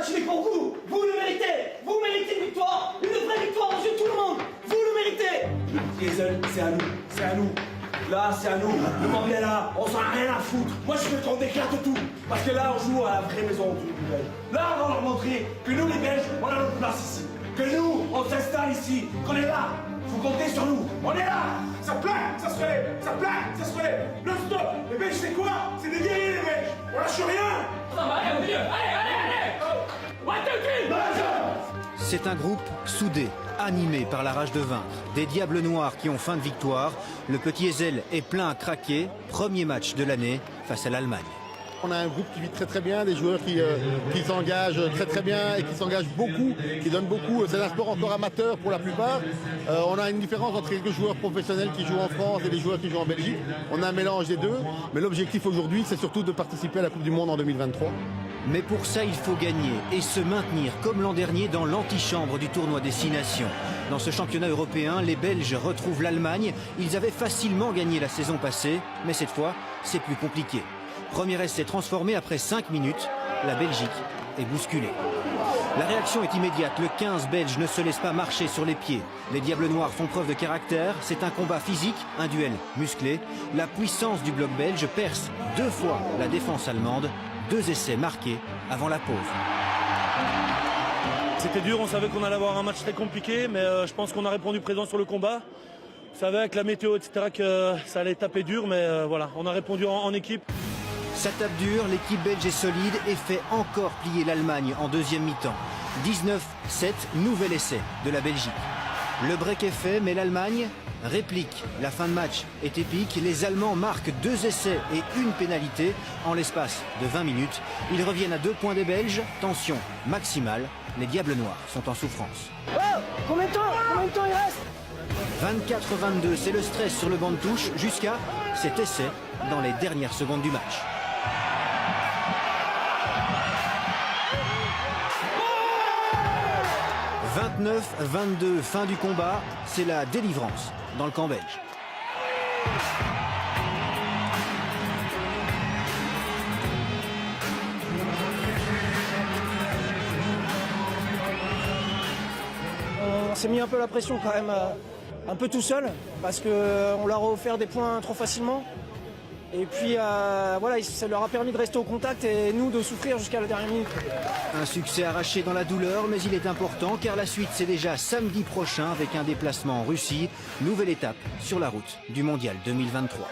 match il est pour vous. Vous le méritez. Vous méritez une victoire. Une vraie victoire aux yeux de tout le monde. Vous le méritez. Le petit Ezel, c'est à nous. C'est à nous. Là, c'est à nous. Le monde est là. On s'en a rien à foutre. Moi, je veux qu'on éclate tout. Parce que là, on joue à la vraie maison du Belge. Là, on va leur montrer que nous, les Belges, on a notre place ici. Que nous, on s'installe ici. Qu'on est là. Faut compter sur nous. On est là. Ça plaque, ça se relève. Ça plaque, ça se relève. Non-stop. Les Belges, c'est quoi? C'est des guerriers, les Belges. On lâche rien. Allez, au milieu. Allez. One, two, three. C'est un groupe soudé, animé par la rage de vaincre. Des diables noirs qui ont faim de victoire. Le petit Ezel est plein à craquer. Premier match de l'année face à l'Allemagne. On a un groupe qui vit très bien, des joueurs qui s'engagent très bien et qui s'engagent beaucoup, qui donnent beaucoup. C'est un sport encore amateur pour la plupart. On a une différence entre quelques joueurs professionnels qui jouent en France et les joueurs qui jouent en Belgique. On a un mélange des deux, mais l'objectif aujourd'hui, c'est surtout de participer à la Coupe du Monde en 2023. Mais pour ça, il faut gagner et se maintenir comme l'an dernier dans l'antichambre du tournoi des 6 nations. Dans ce championnat européen, les Belges retrouvent l'Allemagne. Ils avaient facilement gagné la saison passée, mais cette fois, c'est plus compliqué. Premier essai transformé après 5 minutes. La Belgique est bousculée. La réaction est immédiate. Le 15 belge ne se laisse pas marcher sur les pieds. Les Diables Noirs font preuve de caractère. C'est un combat physique, un duel musclé. La puissance du bloc belge perce 2 fois la défense allemande. 2 essais marqués avant la pause. C'était dur, on savait qu'on allait avoir un match très compliqué, mais je pense qu'on a répondu présent sur le combat. On savait avec la météo, etc., que ça allait taper dur, mais voilà, on a répondu en équipe. Ça tape dur, l'équipe belge est solide et fait encore plier l'Allemagne en deuxième mi-temps. 19-7, nouvel essai de la Belgique. Le break est fait, mais l'Allemagne réplique. La fin de match est épique. Les Allemands marquent 2 essais et une pénalité en l'espace de 20 minutes. Ils reviennent à 2 points des Belges. Tension maximale. Les Diables Noirs sont en souffrance. Oh, combien de temps il reste? 24-22, c'est le stress sur le banc de touche jusqu'à cet essai dans les dernières secondes du match. « 29-22, fin du combat, c'est la délivrance dans le camp belge. On s'est mis un peu la pression quand même, un peu tout seul, parce qu'on leur a offert des points trop facilement. Et puis voilà, ça leur a permis de rester au contact et nous de souffrir jusqu'à la dernière minute. Un succès arraché dans la douleur, mais il est important car la suite c'est déjà samedi prochain avec un déplacement en Russie. Nouvelle étape sur la route du Mondial 2023.